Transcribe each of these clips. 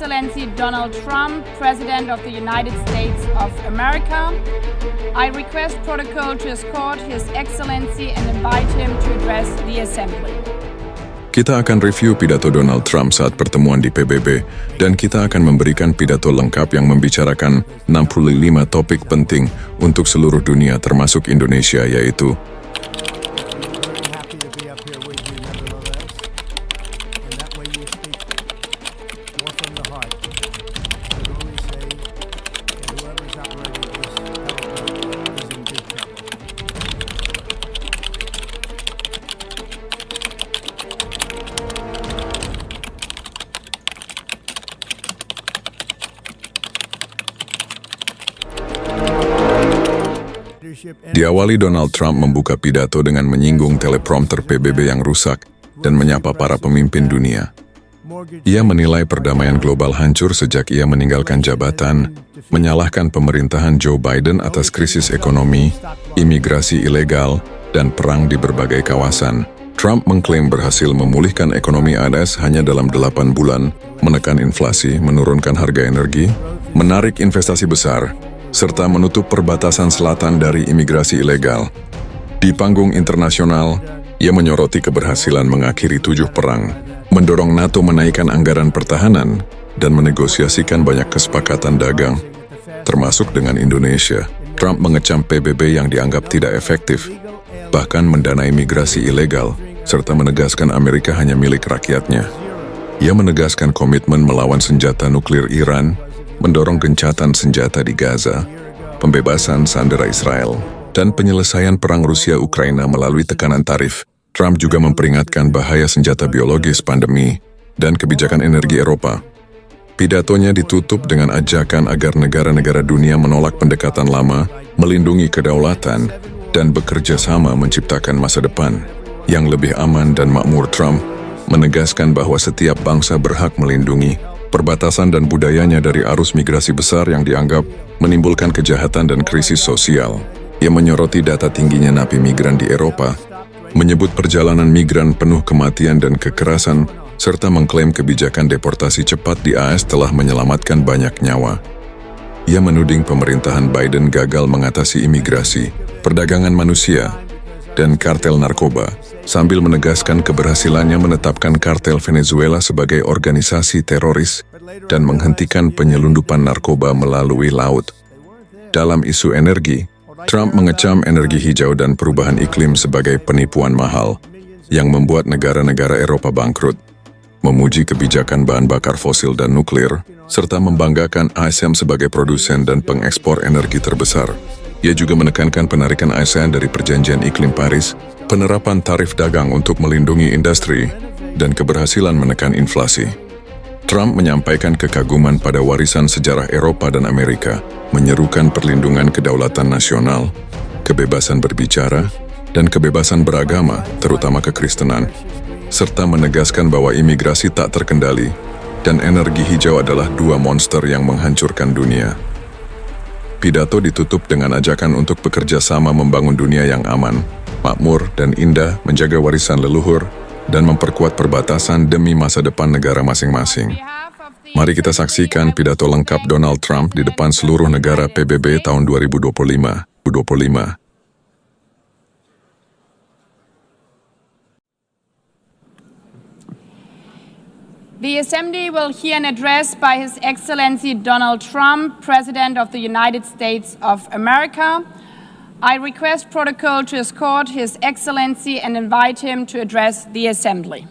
Excellency Donald Trump, President of the United States of America. I request protocol to escort His Excellency and invite him to address the Assembly. Kita akan review pidato Donald Trump saat pertemuan di PBB, dan kita akan memberikan pidato lengkap yang membicarakan 65 topik penting untuk seluruh dunia termasuk Indonesia, yaitu Diawali, Donald Trump membuka pidato dengan menyinggung teleprompter PBB yang rusak dan menyapa para pemimpin dunia. Ia menilai perdamaian global hancur sejak ia meninggalkan jabatan, menyalahkan pemerintahan Joe Biden atas krisis ekonomi, imigrasi ilegal, dan perang di berbagai kawasan. Trump mengklaim berhasil memulihkan ekonomi AS hanya dalam 8 bulan, menekan inflasi, menurunkan harga energi, menarik investasi besar, serta menutup perbatasan selatan dari imigrasi ilegal. Di panggung internasional, ia menyoroti keberhasilan mengakhiri 7 perang, mendorong NATO menaikkan anggaran pertahanan, dan menegosiasikan banyak kesepakatan dagang, termasuk dengan Indonesia. Trump mengecam PBB yang dianggap tidak efektif, bahkan mendanai migrasi ilegal, serta menegaskan Amerika hanya milik rakyatnya. Ia menegaskan komitmen melawan senjata nuklir Iran, mendorong gencatan senjata di Gaza, pembebasan sandera Israel, dan penyelesaian perang Rusia-Ukraina melalui tekanan tarif. Trump juga memperingatkan bahaya senjata biologis, pandemi, dan kebijakan energi Eropa. Pidatonya ditutup dengan ajakan agar negara-negara dunia menolak pendekatan lama, melindungi kedaulatan, dan bekerja sama menciptakan masa depan yang lebih aman dan makmur. Trump menegaskan bahwa setiap bangsa berhak melindungi perbatasan dan budayanya dari arus migrasi besar yang dianggap menimbulkan kejahatan dan krisis sosial. Ia menyoroti data tingginya napi migran di Eropa, menyebut perjalanan migran penuh kematian dan kekerasan, serta mengklaim kebijakan deportasi cepat di AS telah menyelamatkan banyak nyawa. Ia menuding pemerintahan Biden gagal mengatasi imigrasi, perdagangan manusia, dan kartel narkoba, sambil menegaskan keberhasilannya menetapkan kartel Venezuela sebagai organisasi teroris dan menghentikan penyelundupan narkoba melalui laut. Dalam isu energi, Trump mengecam energi hijau dan perubahan iklim sebagai penipuan mahal yang membuat negara-negara Eropa bangkrut, memuji kebijakan bahan bakar fosil dan nuklir, serta membanggakan ASEAN sebagai produsen dan pengekspor energi terbesar. Ia juga menekankan penarikan ASEAN dari Perjanjian Iklim Paris, penerapan tarif dagang untuk melindungi industri, dan keberhasilan menekan inflasi. Trump menyampaikan kekaguman pada warisan sejarah Eropa dan Amerika, menyerukan perlindungan kedaulatan nasional, kebebasan berbicara, dan kebebasan beragama, terutama kekristenan, serta menegaskan bahwa imigrasi tak terkendali dan energi hijau adalah 2 monster yang menghancurkan dunia. Pidato ditutup dengan ajakan untuk bekerja sama membangun dunia yang aman, makmur, dan indah, menjaga warisan leluhur, dan memperkuat perbatasan demi masa depan negara masing-masing. Mari kita saksikan pidato lengkap Donald Trump di depan seluruh negara PBB tahun 2025. The Assembly will hear an address by His Excellency Donald Trump, President of the United States of America. I request protocol to escort His Excellency and invite him to address the Assembly.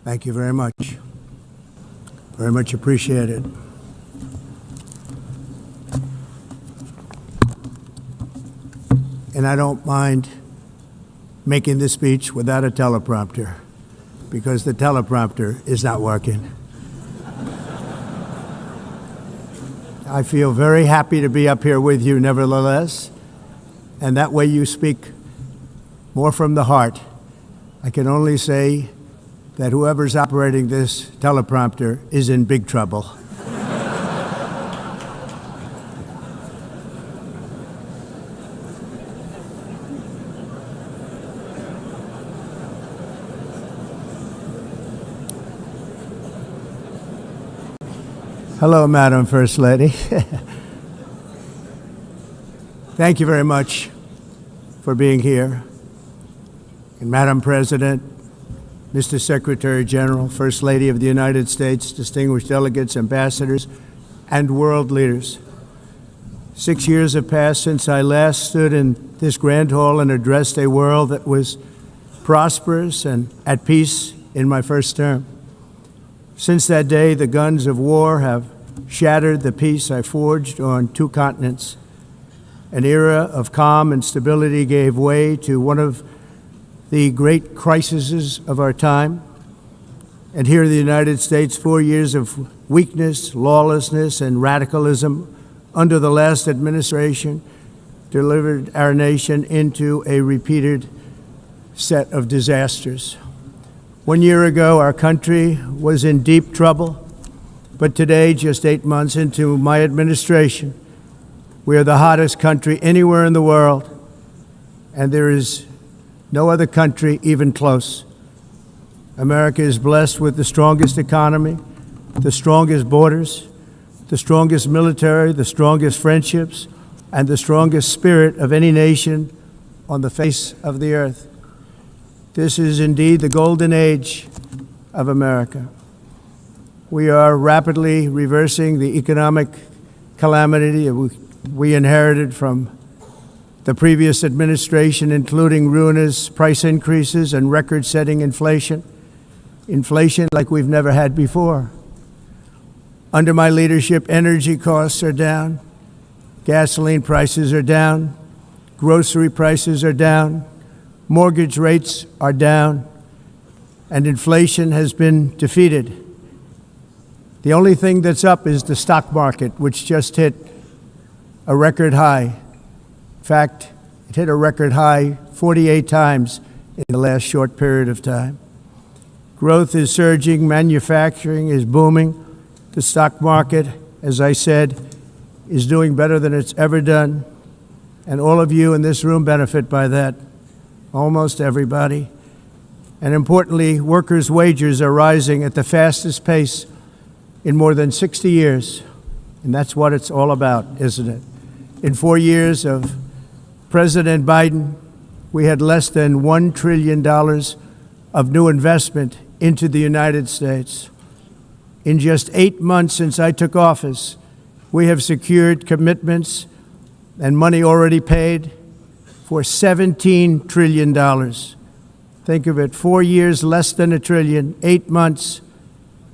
Thank you very much. Very much appreciated. And I don't mind making this speech without a teleprompter, because the teleprompter is not working. I feel very happy to be up here with you nevertheless, and that way you speak more from the heart. I can only say that whoever's operating this teleprompter is in big trouble. Hello, Madam First Lady. Thank you very much for being here. And Madam President, Mr. Secretary General, First Lady of the United States, distinguished delegates, ambassadors, and world leaders. 6 years have passed since I last stood in this grand hall and addressed a world that was prosperous and at peace in my first term. Since that day, the guns of war have shattered the peace I forged on 2 continents. An era of calm and stability gave way to one of the great crises of our time. And here in the United States, 4 years of weakness, lawlessness, and radicalism under the last administration delivered our nation into a repeated set of disasters. 1 year ago, our country was in deep trouble, but today, just 8 months into my administration, we are the hottest country anywhere in the world, and there is no other country even close. America is blessed with the strongest economy, the strongest borders, the strongest military, the strongest friendships, and the strongest spirit of any nation on the face of the earth. This is indeed the golden age of America. We are rapidly reversing the economic calamity we inherited from the previous administration, including ruinous price increases and record-setting inflation. Inflation like we've never had before. Under my leadership, energy costs are down, gasoline prices are down, grocery prices are down, mortgage rates are down, and inflation has been defeated. The only thing that's up is the stock market, which just hit a record high. In fact, it hit a record high 48 times in the last short period of time. Growth is surging, manufacturing is booming. The stock market, as I said, is doing better than it's ever done. And all of you in this room benefit by that, almost everybody. And importantly, workers' wages are rising at the fastest pace in more than 60 years. And that's what it's all about, isn't it? In 4 years of President Biden, we had less than $1 trillion of new investment into the United States. In just 8 months since I took office, we have secured commitments and money already paid for $17 trillion. Think of it, 4 years, less than $1 trillion, 8 months,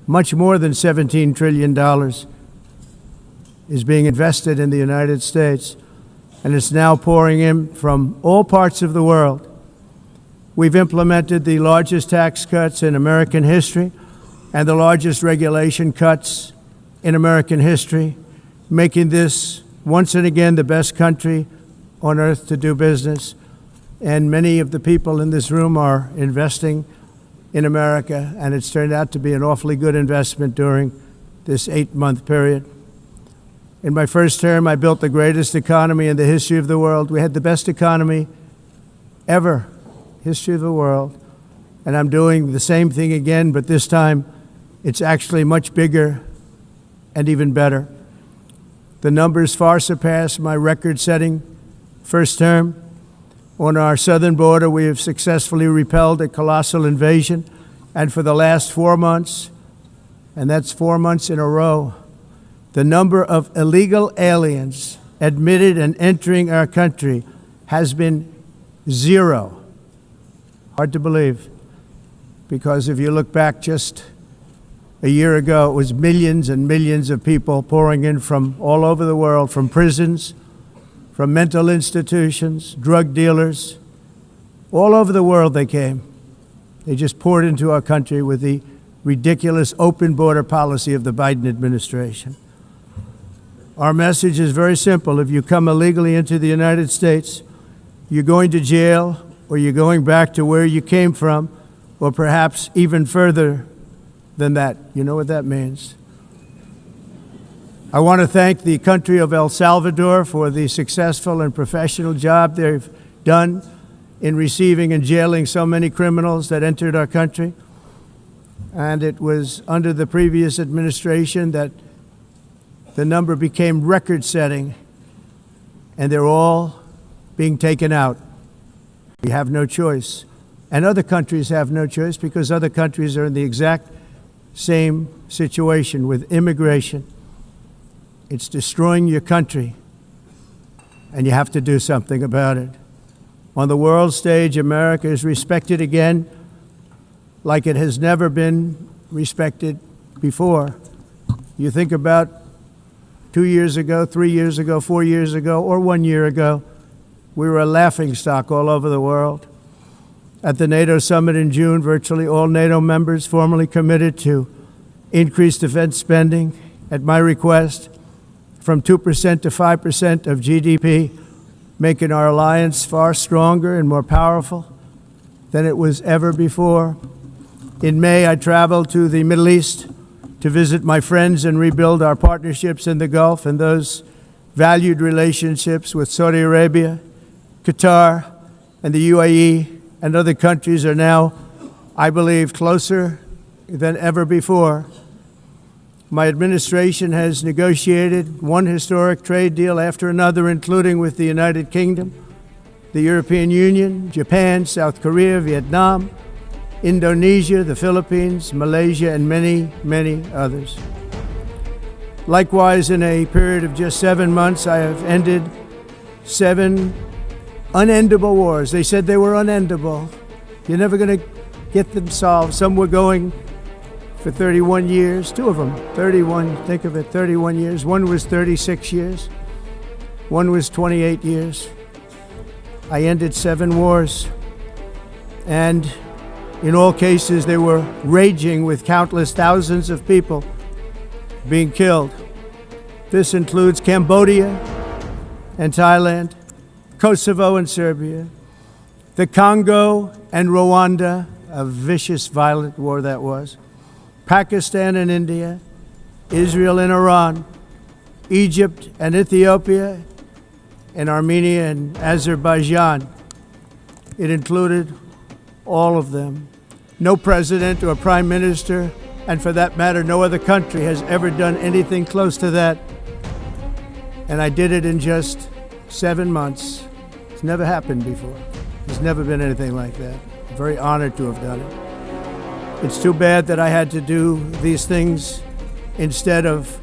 much more than $17 trillion is being invested in the United States, and it's now pouring in from all parts of the world. We've implemented the largest tax cuts in American history and the largest regulation cuts in American history, making this once and again the best country on earth to do business. And many of the people in this room are investing in America, and it's turned out to be an awfully good investment during this 8-month period. In my first term, I built the greatest economy in the history of the world. We had the best economy ever, history of the world. And I'm doing the same thing again, but this time it's actually much bigger and even better. The numbers far surpass my record-setting first term. On our southern border, we have successfully repelled a colossal invasion. And for the last 4 months, and that's 4 months in a row, the number of illegal aliens admitted and entering our country has been 0. Hard to believe, because if you look back just a year ago, it was millions and millions of people pouring in from all over the world, from prisons, from mental institutions, drug dealers. All over the world they came. They just poured into our country with the ridiculous open border policy of the Biden administration. Our message is very simple. If you come illegally into the United States, you're going to jail, or you're going back to where you came from, or perhaps even further than that. You know what that means. I want to thank the country of El Salvador for the successful and professional job they've done in receiving and jailing so many criminals that entered our country. And it was under the previous administration that the number became record-setting, and they're all being taken out. We have no choice. And other countries have no choice because other countries are in the exact same situation with immigration. It's destroying your country, and you have to do something about it. On the world stage, America is respected again like it has never been respected before. You think about 2 years ago, 3 years ago, 4 years ago, or 1 year ago, we were a laughingstock all over the world. At the NATO summit in June, virtually all NATO members formally committed to increase defense spending at my request from 2% to 5% of GDP, making our alliance far stronger and more powerful than it was ever before. In May, I traveled to the Middle East to visit my friends and rebuild our partnerships in the Gulf and those valued relationships with Saudi Arabia, Qatar, and the UAE and other countries are now, I believe, closer than ever before. My administration has negotiated one historic trade deal after another, including with the United Kingdom, the European Union, Japan, South Korea, Vietnam, Indonesia, the Philippines, Malaysia, and many, many others. Likewise, in a period of just 7 months, I have ended 7 unendable wars. They said they were unendable. You're never going to get them solved. Some were going for 31 years, 2 of them, 31, think of it, 31 years. One was 36 years. One was 28 years. I ended 7 wars. And in all cases, they were raging with countless thousands of people being killed. This includes Cambodia and Thailand, Kosovo and Serbia, the Congo and Rwanda, a vicious, violent war that was, Pakistan and India, Israel and Iran, Egypt and Ethiopia, and Armenia and Azerbaijan. It included all of them. No president or prime minister, and for that matter, no other country has ever done anything close to that. And I did it in just 7 months. It's never happened before. There's never been anything like that. I'm very honored to have done it. It's too bad that I had to do these things instead of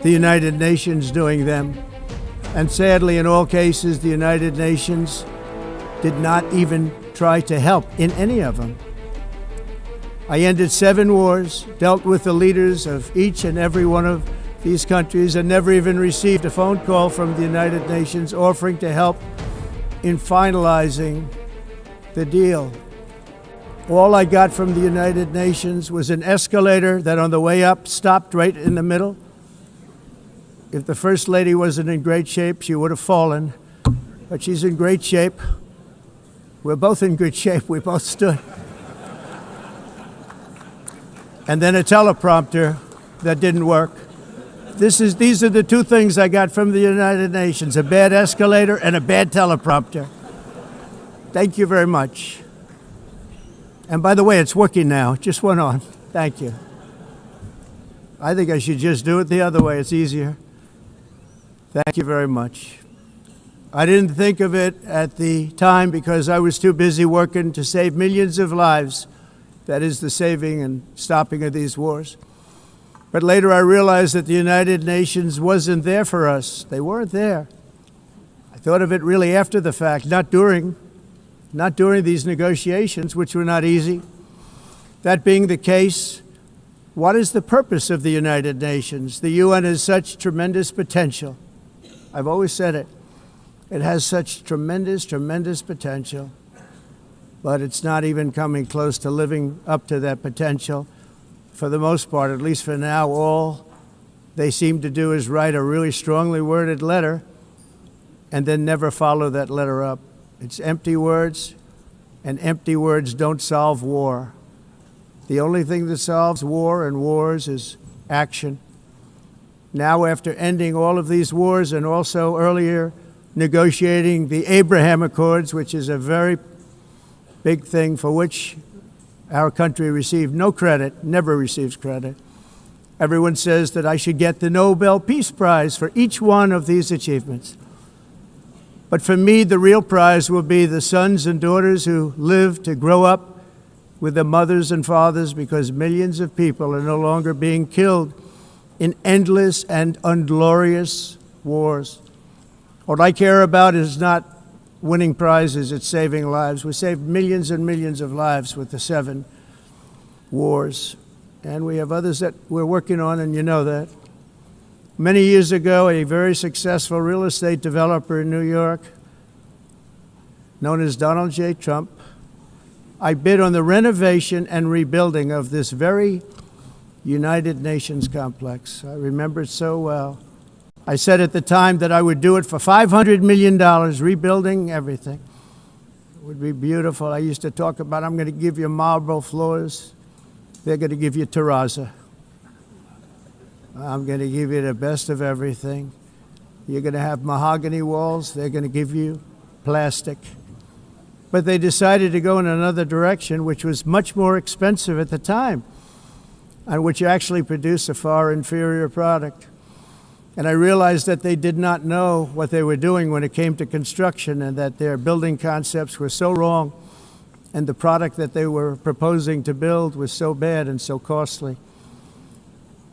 the United Nations doing them. And sadly, in all cases, the United Nations did not even try to help in any of them. I ended 7 wars, dealt with the leaders of each and every one of these countries, and never even received a phone call from the United Nations offering to help in finalizing the deal. All I got from the United Nations was an escalator that on the way up stopped right in the middle. If the First Lady wasn't in great shape, she would have fallen, but she's in great shape. We're both in good shape. We both stood. And then a teleprompter that didn't work. These are the 2 things I got from the United Nations, a bad escalator and a bad teleprompter. Thank you very much. And by the way, it's working now. It just went on. Thank you. I think I should just do it the other way. It's easier. Thank you very much. I didn't think of it at the time because I was too busy working to save millions of lives. That is the saving and stopping of these wars. But later I realized that the United Nations wasn't there for us. They weren't there. I thought of it really after the fact, not during these negotiations, which were not easy. That being the case, what is the purpose of the United Nations? The UN has such tremendous potential. I've always said it. It has such tremendous, tremendous potential, but it's not even coming close to living up to that potential. For the most part, at least for now, all they seem to do is write a really strongly worded letter and then never follow that letter up. It's empty words, and empty words don't solve war. The only thing that solves war and wars is action. Now, after ending all of these wars and also earlier negotiating the Abraham Accords, which is a very big thing for which our country received no credit, never receives credit. Everyone says that I should get the Nobel Peace Prize for each one of these achievements. But for me, the real prize will be the sons and daughters who live to grow up with the mothers and fathers, because millions of people are no longer being killed in endless and unglorious wars. What I care about is not winning prizes, it's saving lives. We saved millions and millions of lives with the 7 wars. And we have others that we're working on, and you know that. Many years ago, a very successful real estate developer in New York, known as Donald J. Trump, I bid on the renovation and rebuilding of this very United Nations complex. I remember it so well. I said at the time that I would do it for $500 million, rebuilding everything. It would be beautiful. I used to talk about, I'm going to give you marble floors. They're going to give you terrazzo. I'm going to give you the best of everything. You're going to have mahogany walls. They're going to give you plastic. But they decided to go in another direction, which was much more expensive at the time, and which actually produced a far inferior product. And I realized that they did not know what they were doing when it came to construction, and that their building concepts were so wrong, and the product that they were proposing to build was so bad and so costly.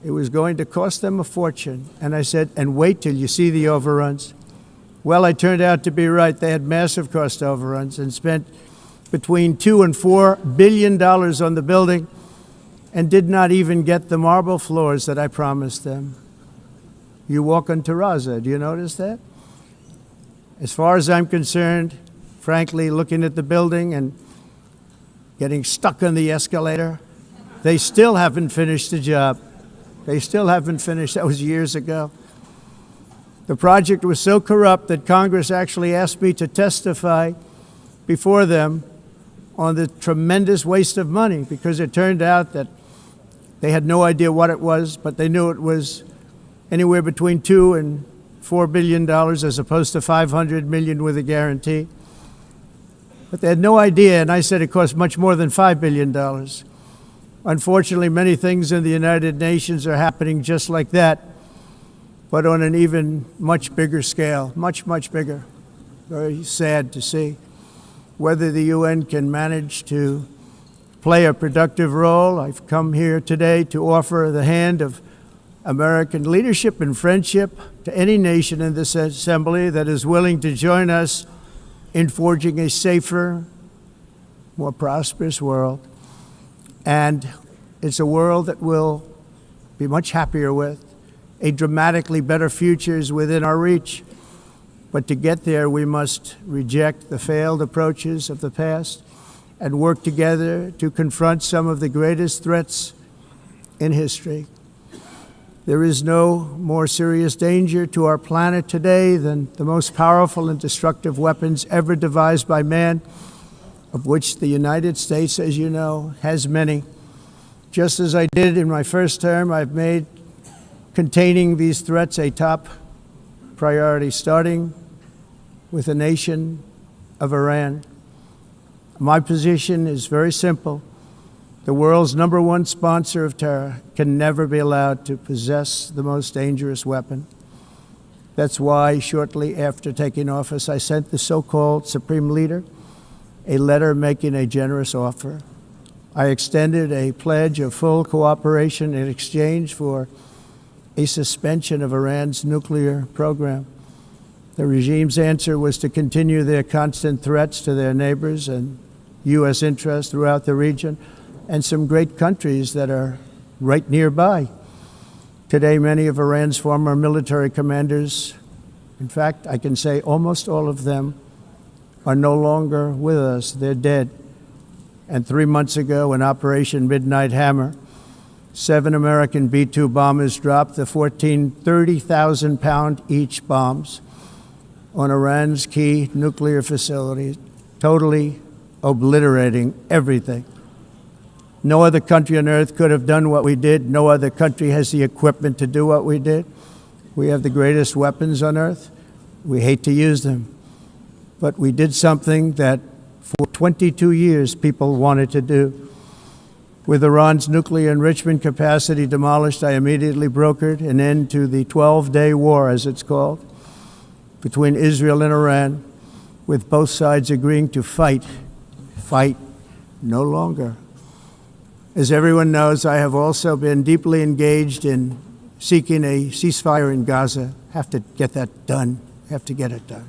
It was going to cost them a fortune. And I said, and wait till you see the overruns. Well, I turned out to be right. They had massive cost overruns and spent between $2 and $4 billion on the building and did not even get the marble floors that I promised them. You walk on terrazzo. Do you notice that? As far as I'm concerned, frankly, looking at the building and getting stuck on the escalator, they still haven't finished the job. They still haven't finished. That was years ago. The project was so corrupt that Congress actually asked me to testify before them on the tremendous waste of money, because it turned out that they had no idea what it was, but they knew it was anywhere between $2 and $4 billion as opposed to $500 million with a guarantee. But they had no idea, and I said it cost much more than $5 billion. Unfortunately, many things in the United Nations are happening just like that, but on an even much bigger scale, much, much bigger. Very sad to see. Whether the UN can manage to play a productive role, I've come here today to offer the hand of American leadership and friendship to any nation in this assembly that is willing to join us in forging a safer, more prosperous world. And it's a world that we'll be much happier with. A dramatically better future is within our reach. But to get there, we must reject the failed approaches of the past and work together to confront some of the greatest threats in history. There is no more serious danger to our planet today than the most powerful and destructive weapons ever devised by man, of which the United States, as you know, has many. Just as I did in my first term, I've made containing these threats a top priority, starting with the nation of Iran. My position is very simple. The world's #1 sponsor of terror can never be allowed to possess the most dangerous weapon. That's why shortly after taking office, I sent the so-called Supreme Leader a letter making a generous offer. I extended a pledge of full cooperation in exchange for a suspension of Iran's nuclear program. The regime's answer was to continue their constant threats to their neighbors and U.S. interests throughout the region, and some great countries that are right nearby. Today, many of Iran's former military commanders, in fact, I can say almost all of them, are no longer with us. They're dead. And 3 months ago, in Operation Midnight Hammer, 7 American B-2 bombers dropped the 14 30,000-pound each bombs on Iran's key nuclear facilities, totally obliterating everything. No other country on earth could have done what we did. No other country has the equipment to do what we did. We have the greatest weapons on earth. We hate to use them. But we did something that for 22 years people wanted to do. With Iran's nuclear enrichment capacity demolished, I immediately brokered an end to the 12-day war, as it's called, between Israel and Iran, with both sides agreeing to fight no longer. As everyone knows, I have also been deeply engaged in seeking a ceasefire in Gaza. Have to get that done. Have to get it done.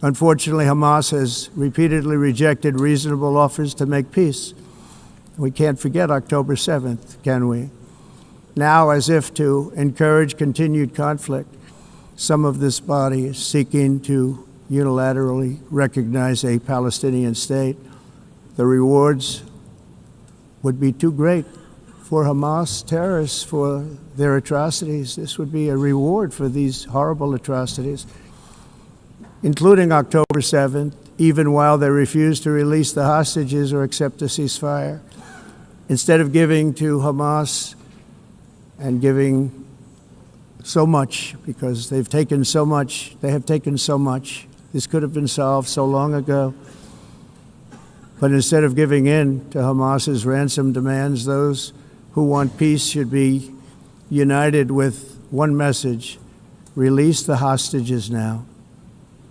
Unfortunately, Hamas has repeatedly rejected reasonable offers to make peace. We can't forget October 7th, can we? Now, as if to encourage continued conflict, some of this body is seeking to unilaterally recognize a Palestinian state. The rewards would be too great for Hamas terrorists for their atrocities. This would be a reward for these horrible atrocities, including October 7th, even while they refuse to release the hostages or accept a ceasefire. Instead of giving to Hamas and giving so much, because they've taken so much, they have taken so much. This could have been solved so long ago. But instead of giving in to Hamas's ransom demands, those who want peace should be united with one message: release the hostages now.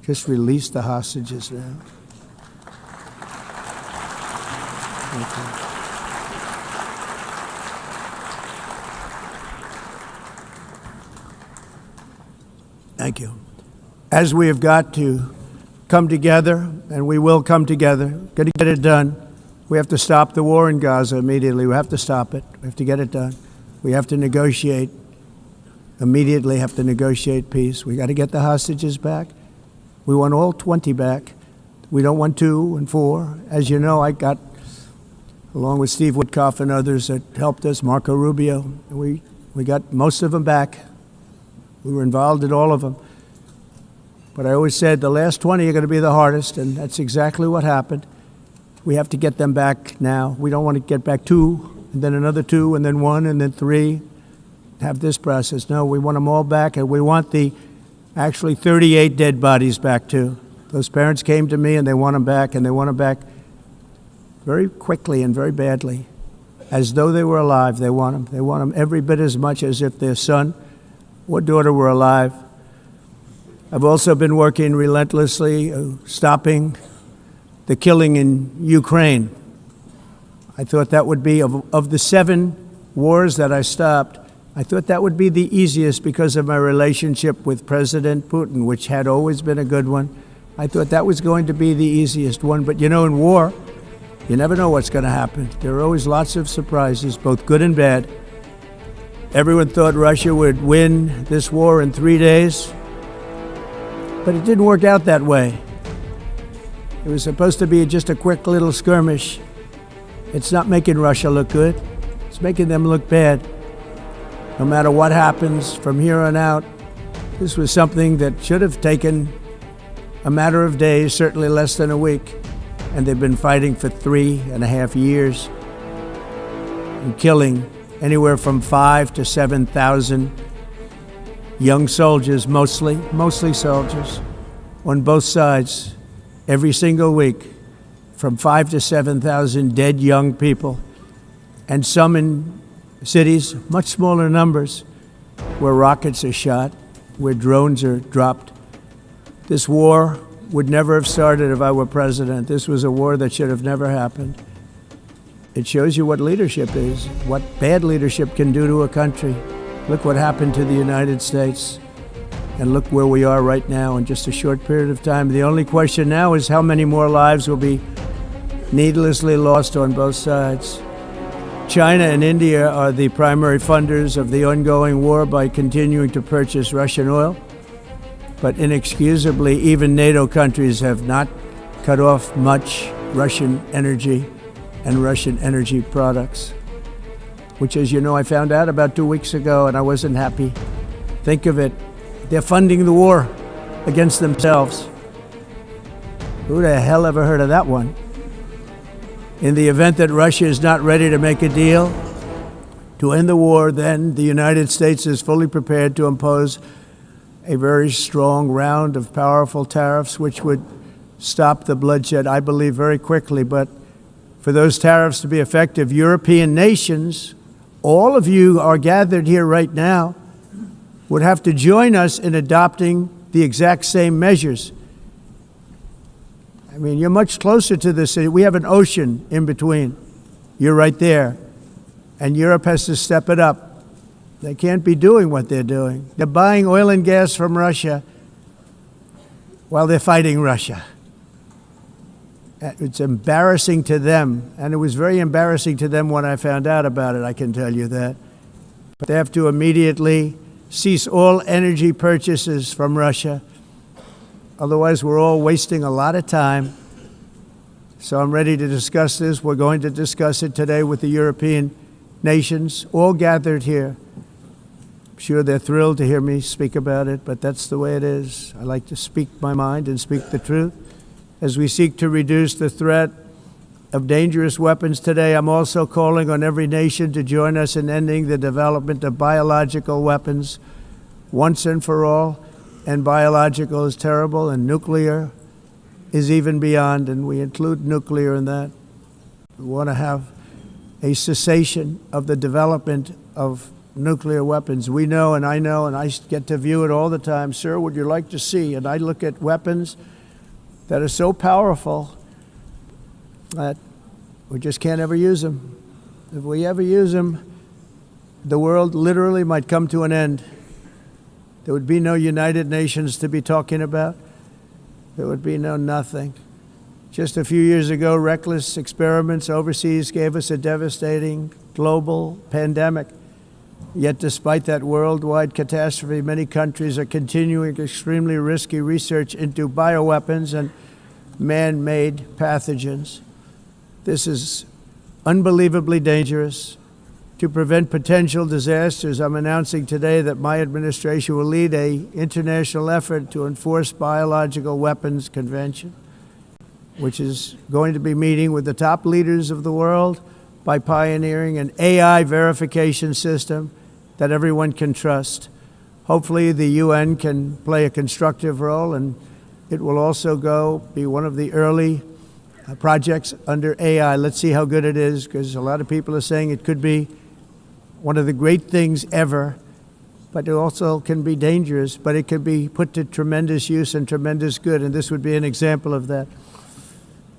Just release the hostages now. Thank you. Thank you. As we have got to come together, and we will come together, got to get it done. We have to stop the war in Gaza immediately. We have to stop it. We have to get it done. We have to negotiate, immediately have to negotiate peace. We got to get the hostages back. We want all 20 back. We don't want 2 and 4. As you know, I got, along with Steve Witkoff and others that helped us, Marco Rubio, we got most of them back. We were involved in all of them. But I always said the last 20 are going to be the hardest, and that's exactly what happened. We have to get them back now. We don't want to get back 2, and then another 2, and then 1, and then 3. Have this process. No, we want them all back, and we want the actually 38 dead bodies back too. Those parents came to me, and they want them back, and they want them back very quickly and very badly. As though they were alive, they want them. They want them every bit as much as if their son or daughter were alive. I've also been working relentlessly, stopping the killing in Ukraine. I thought that would be, of the 7 wars that I stopped, I thought that would be the easiest because of my relationship with President Putin, which had always been a good one. I thought that was going to be the easiest one. But you know, in war, you never know what's going to happen. There are always lots of surprises, both good and bad. Everyone thought Russia would win this war in 3 days, but it didn't work out that way. It was supposed to be just a quick little skirmish. It's not making Russia look good. It's making them look bad. No matter what happens from here on out, this was something that should have taken a matter of days, certainly less than a week. And they've been fighting for 3.5 years and killing anywhere from 5,000 to 7,000 young soldiers, mostly soldiers, on both sides, every single week, from 5,000 to 7,000 dead young people, and some in cities, much smaller numbers, where rockets are shot, where drones are dropped. This war would never have started if I were president. This was a war that should have never happened. It shows you what leadership is, what bad leadership can do to a country. Look what happened to the United States, and look where we are right now in just a short period of time. The only question now is how many more lives will be needlessly lost on both sides. China and India are the primary funders of the ongoing war by continuing to purchase Russian oil. But inexcusably, even NATO countries have not cut off much Russian energy and Russian energy products. which, as you know, I found out about 2 weeks ago, and I wasn't happy. Think of it. They're funding the war against themselves. Who the hell ever heard of that one? In the event that Russia is not ready to make a deal to end the war, then the United States is fully prepared to impose a very strong round of powerful tariffs, which would stop the bloodshed, I believe, very quickly. But for those tariffs to be effective, European nations, all of you are gathered here right now, would have to join us in adopting the exact same measures. I mean, you're much closer to this. We have an ocean in between. You're right there. And Europe has to step it up. They can't be doing what they're doing. They're buying oil and gas from Russia while they're fighting Russia. It's embarrassing to them, and it was very embarrassing to them when I found out about it, I can tell you that. But they have to immediately cease all energy purchases from Russia. Otherwise, we're all wasting a lot of time. So I'm ready to discuss this. We're going to discuss it today with the European nations, all gathered here. I'm sure they're thrilled to hear me speak about it, but that's the way it is. I like to speak my mind and speak the truth. As we seek to reduce the threat of dangerous weapons today, I'm also calling on every nation to join us in ending the development of biological weapons once and for all. And biological is terrible, and nuclear is even beyond, and we include nuclear in that. We want to have a cessation of the development of nuclear weapons. We know, and I get to view it all the time. Sir, would you like to see? And I look at weapons that are so powerful that we just can't ever use them. If we ever use them, the world literally might come to an end. There would be no United Nations to be talking about. There would be no nothing. Just a few years ago, reckless experiments overseas gave us a devastating global pandemic. Yet despite that worldwide catastrophe, many countries are continuing extremely risky research into bioweapons and man-made pathogens. This is unbelievably dangerous. To prevent potential disasters, I'm announcing today that my administration will lead an international effort to enforce Biological Weapons Convention, which is going to be meeting with the top leaders of the world by pioneering an AI verification system that everyone can trust. Hopefully the UN can play a constructive role, and it will also be one of the early projects under AI. Let's see how good it is, because a lot of people are saying it could be one of the great things ever, but it also can be dangerous, but it can be put to tremendous use and tremendous good, and this would be an example of that.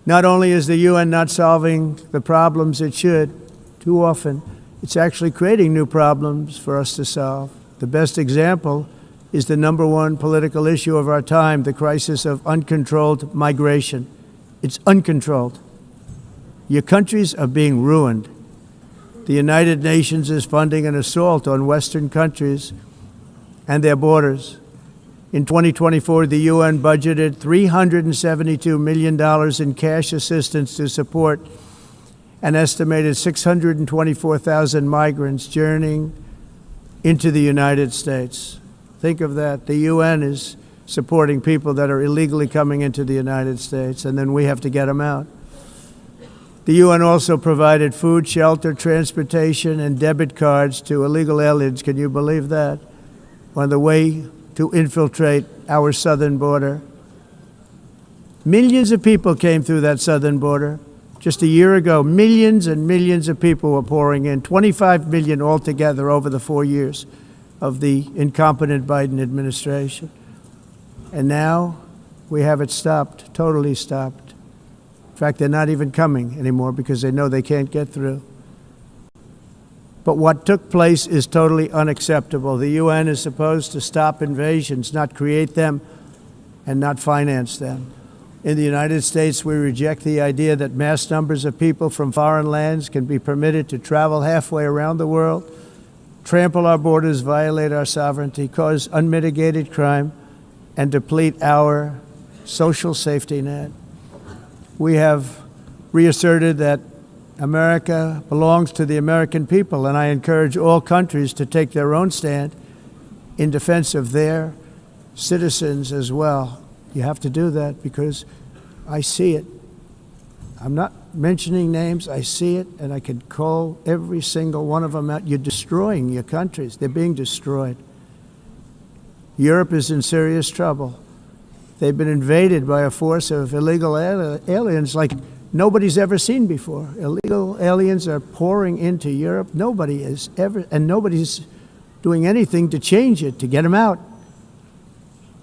Not only is the UN not solving the problems it should, too often, it's actually creating new problems for us to solve. The best example is the number one political issue of our time, the crisis of uncontrolled migration. It's uncontrolled. Your countries are being ruined. The United Nations is funding an assault on Western countries and their borders. In 2024, the UN budgeted $372 million in cash assistance to support an estimated 624,000 migrants journeying into the United States. Think of that. The UN is supporting people that are illegally coming into the United States, and then we have to get them out. The UN also provided food, shelter, transportation, and debit cards to illegal aliens. Can you believe that? On the way to infiltrate our southern border. Millions of people came through that southern border. Just a year ago, millions and millions of people were pouring in, 25 million altogether over the 4 years of the incompetent Biden administration. And now we have it stopped, totally stopped. In fact, they're not even coming anymore because they know they can't get through. But what took place is totally unacceptable. The UN is supposed to stop invasions, not create them and not finance them. In the United States, we reject the idea that mass numbers of people from foreign lands can be permitted to travel halfway around the world, trample our borders, violate our sovereignty, cause unmitigated crime, and deplete our social safety net. We have reasserted that America belongs to the American people, and I encourage all countries to take their own stand in defense of their citizens as well. You have to do that because I see it. I'm not mentioning names, I see it, and I could call every single one of them out. You're destroying your countries. They're being destroyed. Europe is in serious trouble. They've been invaded by a force of illegal aliens like nobody's ever seen before. Illegal aliens are pouring into Europe. Nobody is ever, and nobody's doing anything to change it, to get them out.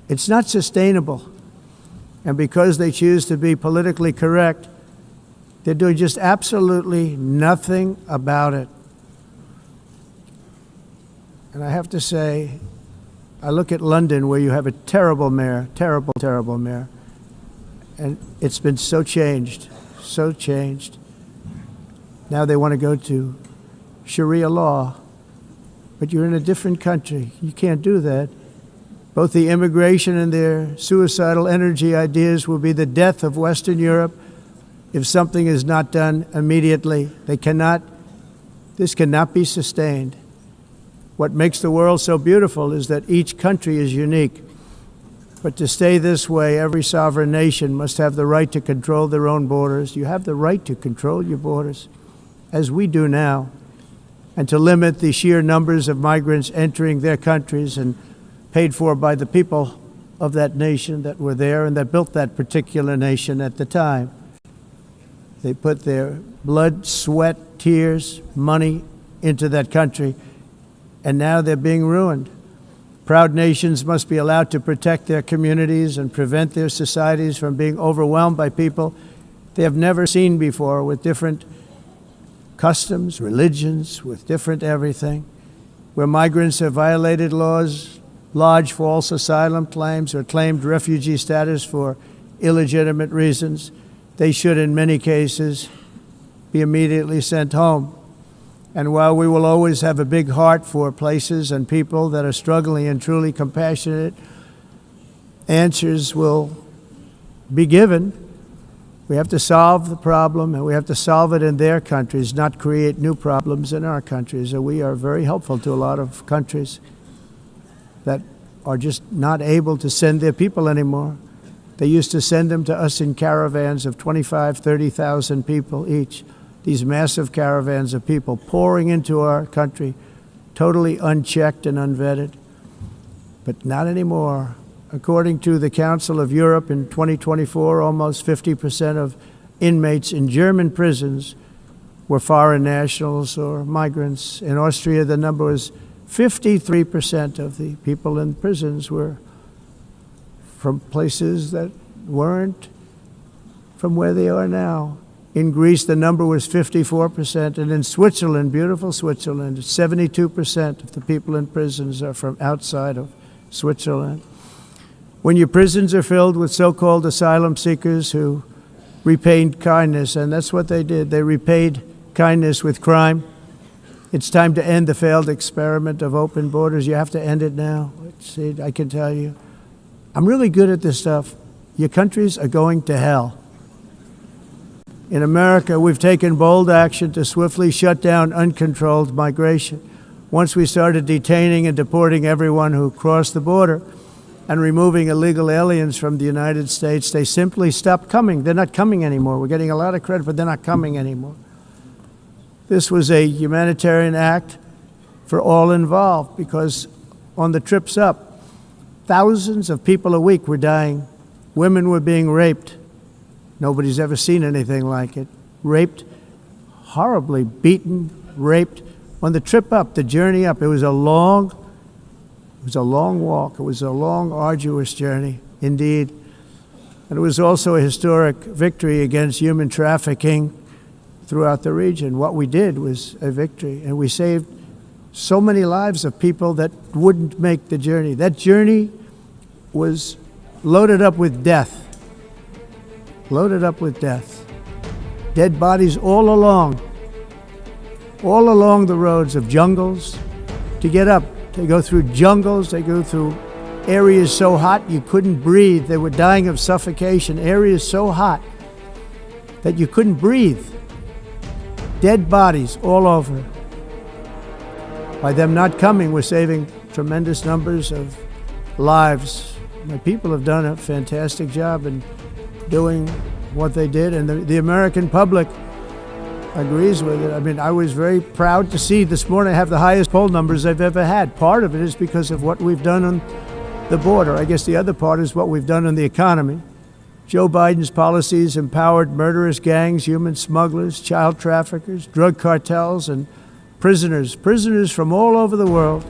It's not sustainable. And because they choose to be politically correct, they're doing just absolutely nothing about it. And I have to say, I look at London where you have a terrible mayor, terrible mayor. And it's been so changed. Now they want to go to Sharia law, but you're in a different country. You can't do that. Both the immigration and their suicidal energy ideas will be the death of Western Europe if something is not done immediately. This cannot be sustained. What makes the world so beautiful is that each country is unique. But to stay this way, every sovereign nation must have the right to control their own borders. You have the right to control your borders, as we do now, and to limit the sheer numbers of migrants entering their countries and paid for by the people of that nation that were there and that built that particular nation at the time. They put their blood, sweat, tears, money into that country, and now they're being ruined. Proud nations must be allowed to protect their communities and prevent their societies from being overwhelmed by people they have never seen before, with different customs, religions, with different everything. Where migrants have violated laws, lodged false asylum claims, or claimed refugee status for illegitimate reasons, they should, in many cases, be immediately sent home. And while we will always have a big heart for places and people that are struggling and truly compassionate, answers will be given. We have to solve the problem, and we have to solve it in their countries, not create new problems in our countries. And we are very helpful to a lot of countries that are just not able to send their people anymore. They used to send them to us in caravans of 25,000, 30,000 people each. These massive caravans of people pouring into our country, totally unchecked and unvetted. But not anymore. According to the Council of Europe in 2024, almost 50% of inmates in German prisons were foreign nationals or migrants. In Austria, the number was 53% of the people in prisons were from places that weren't from where they are now. In Greece, the number was 54%, and in Switzerland, beautiful Switzerland, 72% of the people in prisons are from outside of Switzerland. When your prisons are filled with so-called asylum seekers who repaid kindness, and that's what they did, they repaid kindness with crime. It's time to end the failed experiment of open borders. You have to end it now. See, I can tell you, I'm really good at this stuff. Your countries are going to hell. In America, we've taken bold action to swiftly shut down uncontrolled migration. Once we started detaining and deporting everyone who crossed the border and removing illegal aliens from the United States, they simply stopped coming. They're not coming anymore. We're getting a lot of credit, but they're not coming anymore. This was a humanitarian act for all involved, because on the trips up, thousands of people a week were dying. Women were being raped. Nobody's ever seen anything like it. Raped, horribly beaten, raped. On the trip up, the journey up, it was a long walk. It was a long, arduous journey, indeed. And it was also a historic victory against human trafficking throughout the region. What we did was a victory, and we saved so many lives of people that wouldn't make the journey. That journey was loaded up with death. Loaded up with death. Dead bodies all along the roads of jungles to get up. They go through jungles, they go through areas so hot you couldn't breathe. They were dying of suffocation, areas so hot that you couldn't breathe. dead bodies all over. By them not coming, we're saving tremendous numbers of lives. My people have done a fantastic job in doing what they did, and the American public agrees with it. I mean, I was very proud to see this morning I have the highest poll numbers I've ever had. Part of it is because of what we've done on the border. I guess the other part is what we've done on the economy. Joe Biden's policies empowered murderous gangs, human smugglers, child traffickers, drug cartels, and prisoners from all over the world.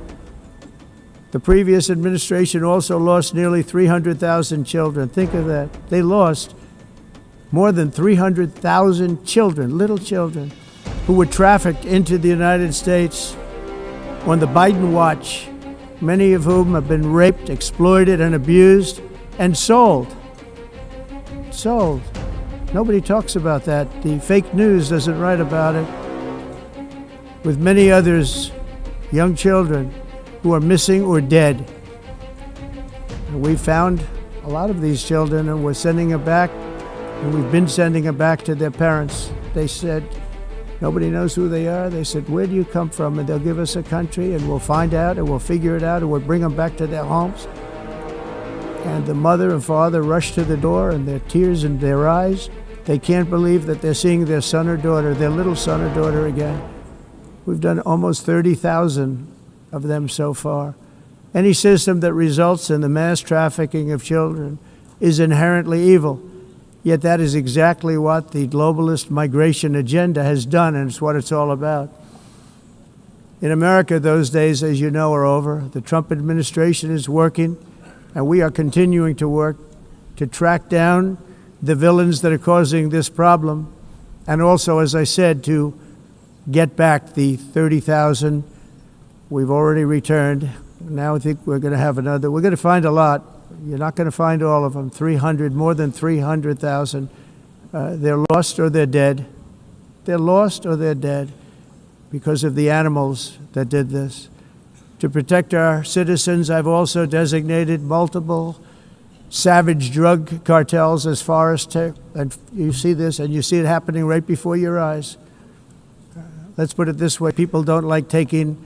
The previous administration also lost nearly 300,000 children. Think of that. They lost more than 300,000 children, little children, who were trafficked into the United States on the Biden watch, many of whom have been raped, exploited, and abused, and sold. Sold. Nobody talks about that. The fake news doesn't write about it. With many others, young children who are missing or dead. And we found a lot of these children and we're sending them back, and we've been sending them back to their parents. They said, nobody knows who they are. They said, where do you come from? And they'll give us a country and we'll find out and we'll figure it out and we'll bring them back to their homes. And the mother and father rush to the door and their tears in their eyes. They can't believe that they're seeing their son or daughter, their little son or daughter again. We've done almost 30,000 of them so far. Any system that results in the mass trafficking of children is inherently evil. Yet that is exactly what the globalist migration agenda has done, and it's what it's all about. In America, those days, as you know, are over. The Trump administration is working, and we are continuing to work to track down the villains that are causing this problem, and also, as I said, to get back the 30,000 we've already returned. Now I think we're going to have another. We're going to find a lot. You're not going to find all of them. 300, more than 300,000. They're lost or they're dead. They're lost or they're dead because of the animals that did this. To protect our citizens, I've also designated multiple savage drug cartels as far as and you see this, and you see it happening right before your eyes. Let's put it this way. People don't like taking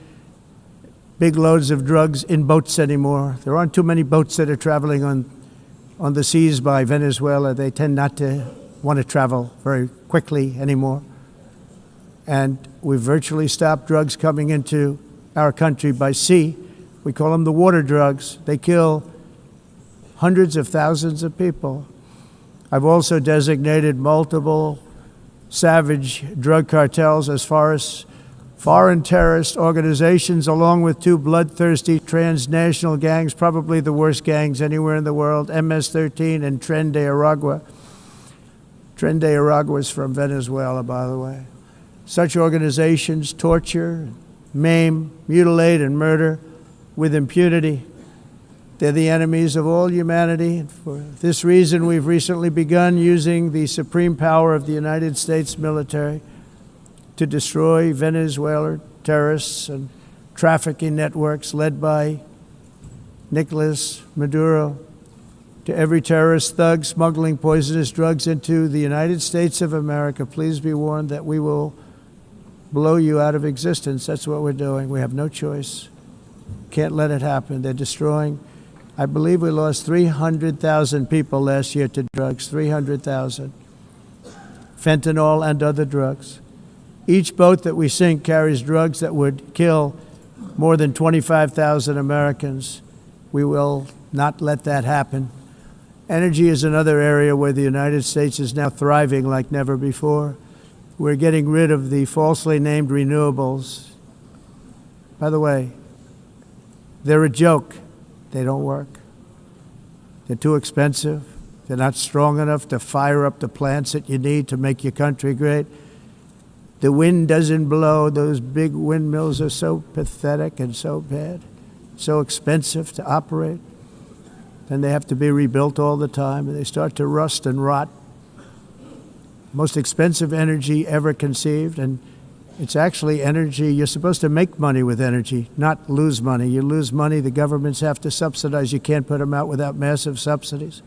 big loads of drugs in boats anymore. There aren't too many boats that are traveling on the seas by Venezuela. They tend not to want to travel very quickly anymore. And we've virtually stopped drugs coming into our country by sea. We call them the water drugs. They kill hundreds of thousands of people. I've also designated multiple savage drug cartels as far as foreign terrorist organizations, along with two bloodthirsty transnational gangs, probably the worst gangs anywhere in the world, MS-13 and Tren de Aragua. Tren de Aragua is from Venezuela, by the way. Such organizations torture, maim, mutilate, and murder with impunity. They're the enemies of all humanity. And for this reason, we've recently begun using the supreme power of the United States military to destroy Venezuelan terrorists and trafficking networks led by Nicolas Maduro. To every terrorist thug smuggling poisonous drugs into the United States of America, please be warned that we will blow you out of existence. That's what we're doing. We have no choice. Can't let it happen. They're destroying. I believe we lost 300,000 people last year to drugs, 300,000. Fentanyl and other drugs. Each boat that we sink carries drugs that would kill more than 25,000 Americans. We will not let that happen. Energy is another area where the United States is now thriving like never before. We're getting rid of the falsely named renewables. By the way, they're a joke. They don't work. They're too expensive. They're not strong enough to fire up the plants that you need to make your country great. The wind doesn't blow. Those big windmills are so pathetic and so bad, so expensive to operate. Then they have to be rebuilt all the time, and they start to rust and rot. Most expensive energy ever conceived, and it's actually energy. You're supposed to make money with energy, not lose money. You lose money, the governments have to subsidize. You can't put them out without massive subsidies.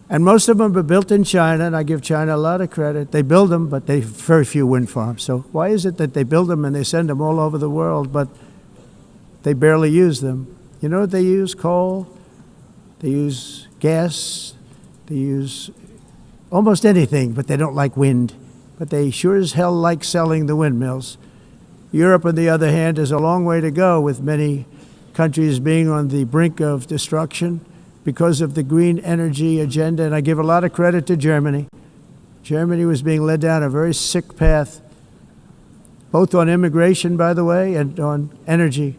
And most of them are built in China, and I give China a lot of credit. They build them, but they have very few wind farms. So why is it that they build them and they send them all over the world, but they barely use them? You know what they use? Coal. They use gas. They use almost anything, but they don't like wind. But they sure as hell like selling the windmills. Europe, on the other hand, has a long way to go, with many countries being on the brink of destruction because of the green energy agenda. And I give a lot of credit to Germany. Germany was being led down a very sick path, both on immigration, by the way, and on energy.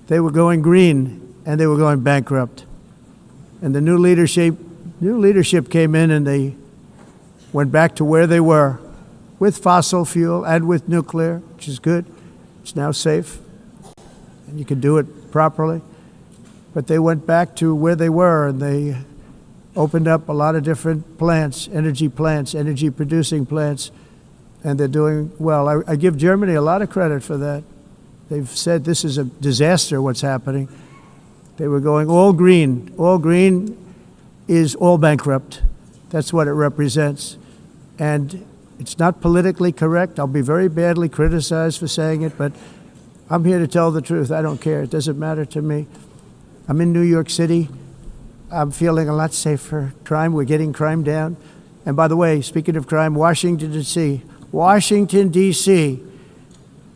They were going green, and they were going bankrupt. And the new leadership came in, and they went back to where they were, with fossil fuel and with nuclear, which is good. It's now safe, and you can do it properly. But they went back to where they were, and they opened up a lot of different plants, energy producing plants, and they're doing well. I give Germany a lot of credit for that. They've said this is a disaster, what's happening. They were going all green. All green is all bankrupt. That's what it represents. And it's not politically correct. I'll be very badly criticized for saying it, but I'm here to tell the truth. I don't care. It doesn't matter to me. I'm in New York City. I'm feeling a lot safer. Crime, we're getting crime down. And by the way, speaking of crime, Washington, D.C. Washington, D.C.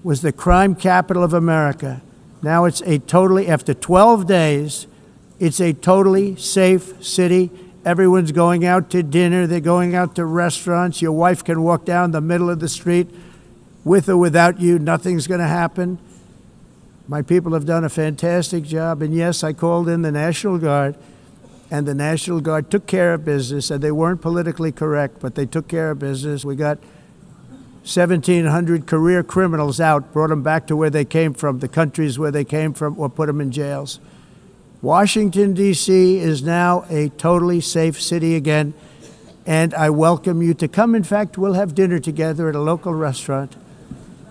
was the crime capital of America. Now it's after 12 days, it's a totally safe city. Everyone's going out to dinner. They're going out to restaurants. Your wife can walk down the middle of the street with or without you. Nothing's going to happen. My people have done a fantastic job. And yes, I called in the National Guard, and the National Guard took care of business, and they weren't politically correct, but they took care of business. We got 1,700 career criminals out, brought them back to where they came from, the countries where they came from, or put them in jails. Washington, D.C. is now a totally safe city again, and I welcome you to come. In fact, we'll have dinner together at a local restaurant,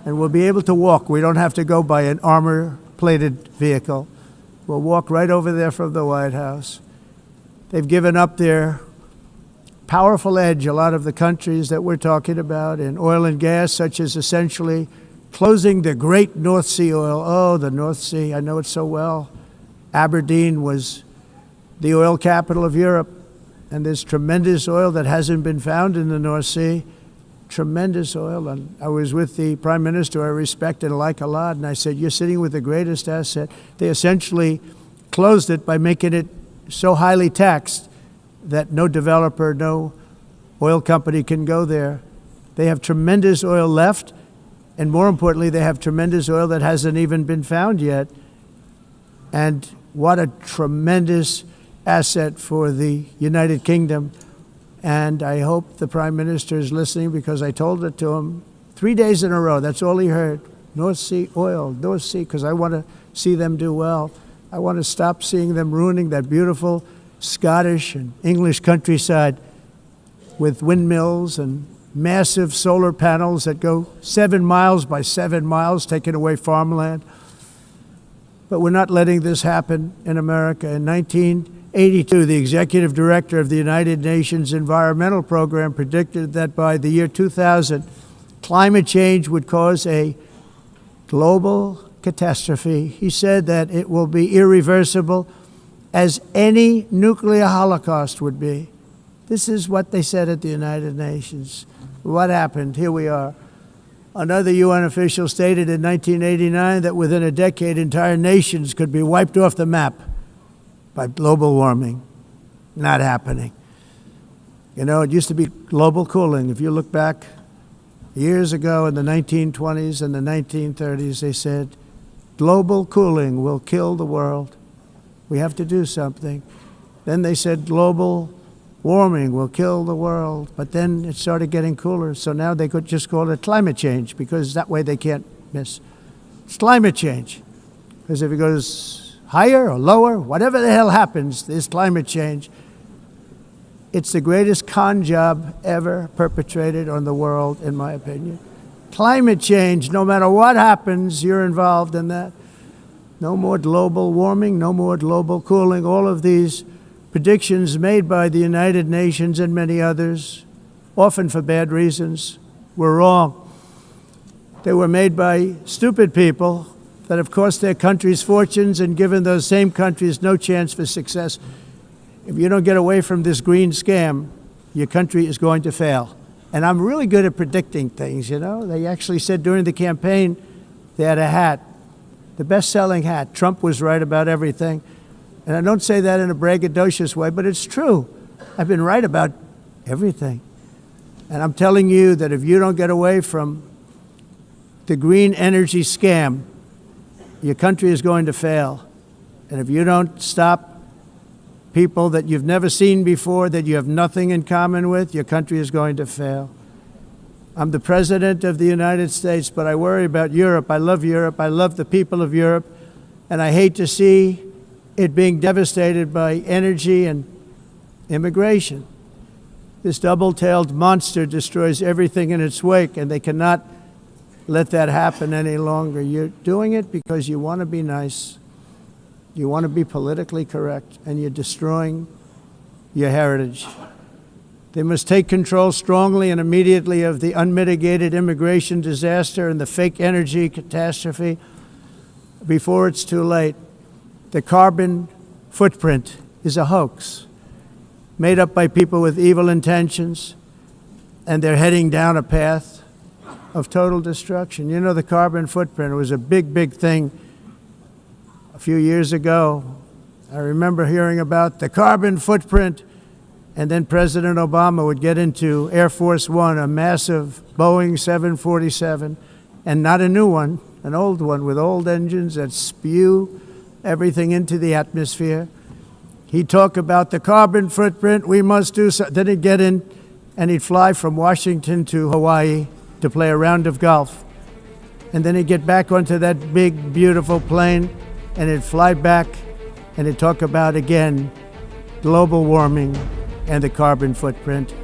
and we'll be able to walk. We don't have to go by an armor-plated vehicle. We'll walk right over there from the White House. They've given up their powerful edge, a lot of the countries that we're talking about, in oil and gas, such as essentially closing the great North Sea oil. Oh, the North Sea, I know it so well. Aberdeen was the oil capital of Europe, and there's tremendous oil that hasn't been found in the North Sea. Tremendous oil. And I was with the Prime Minister I respect and like a lot, and I said, you're sitting with the greatest asset. They essentially closed it by making it so highly taxed that no developer, no oil company can go there. They have tremendous oil left, and more importantly, they have tremendous oil that hasn't even been found yet. And what a tremendous asset for the United Kingdom. And I hope the Prime Minister is listening, because I told it to him 3 days in a row. That's all he heard. North Sea oil, North Sea, because I want to see them do well. I want to stop seeing them ruining that beautiful Scottish and English countryside with windmills and massive solar panels that go 7 miles by 7 miles, taking away farmland. But we're not letting this happen in America. In 1982, the executive director of the United Nations Environmental Program predicted that by the year 2000, climate change would cause a global catastrophe. He said that it will be irreversible, as any nuclear holocaust would be. This is what they said at the United Nations. What happened? Here we are. Another UN official stated in 1989 that within a decade, entire nations could be wiped off the map by global warming. Not happening. You know, it used to be global cooling. If you look back years ago in the 1920s and the 1930s, they said, global cooling will kill the world. We have to do something. Then they said global warming will kill the world, but then it started getting cooler, so now they could just call it climate change, because that way they can't miss. It's climate change, because if it goes higher or lower, whatever the hell happens, there's climate change. It's the greatest con job ever perpetrated on the world, in my opinion. Climate change, no matter what happens, you're involved in that. No more global warming, no more global cooling. All of these predictions made by the United Nations and many others, often for bad reasons, were wrong. They were made by stupid people that have cost their countries fortunes and given those same countries no chance for success. If you don't get away from this green scam, your country is going to fail. And I'm really good at predicting things, you know. They actually said during the campaign they had a hat, the best-selling hat. Trump was right about everything. And I don't say that in a braggadocious way, but it's true. I've been right about everything. And I'm telling you that if you don't get away from the green energy scam, your country is going to fail. And if you don't stop people that you've never seen before, that you have nothing in common with, your country is going to fail. I'm the President of the United States, but I worry about Europe. I love Europe. I love the people of Europe. And I hate to see it being devastated by energy and immigration. This double-tailed monster destroys everything in its wake, and they cannot let that happen any longer. You're doing it because you want to be nice. You want to be politically correct, and you're destroying your heritage. They must take control strongly and immediately of the unmitigated immigration disaster and the fake energy catastrophe before it's too late. The carbon footprint is a hoax made up by people with evil intentions, and they're heading down a path of total destruction. You know, the carbon footprint was a big, big thing a few years ago. I remember hearing about the carbon footprint, and then President Obama would get into Air Force One, a massive Boeing 747, and not a new one, an old one with old engines that spew everything into the atmosphere. He'd talk about the carbon footprint, we must do so. Then he'd get in and he'd fly from Washington to Hawaii to play a round of golf. And then he'd get back onto that big, beautiful plane and he'd fly back and he'd talk about, again, global warming and the carbon footprint.